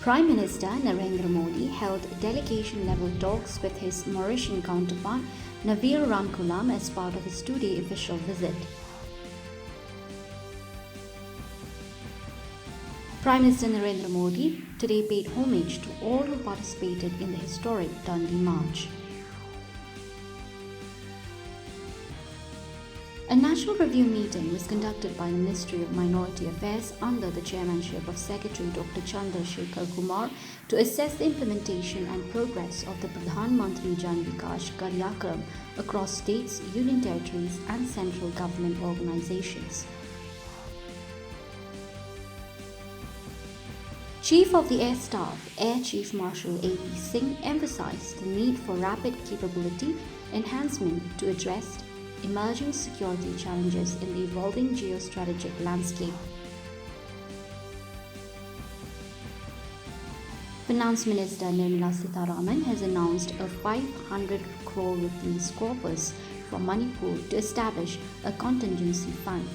Prime Minister Narendra Modi held delegation-level talks with his Mauritian counterpart Navir Ramkulam as part of his two-day official visit. Prime Minister Narendra Modi today paid homage to all who participated in the historic Dundee March. A national review meeting was conducted by the Ministry of Minority Affairs under the chairmanship of Secretary Dr. Chandrasekhar Kumar to assess the implementation and progress of the Pradhan Mantri Jan Vikas Karyakram across states, union territories and central government organizations. Chief of the Air Staff, Air Chief Marshal A.P. Singh emphasized the need for rapid capability enhancement to address emerging security challenges in the evolving geostrategic landscape. Finance Minister Nirmala Sitharaman has announced a 500 crore rupees corpus from Manipur to establish a contingency fund.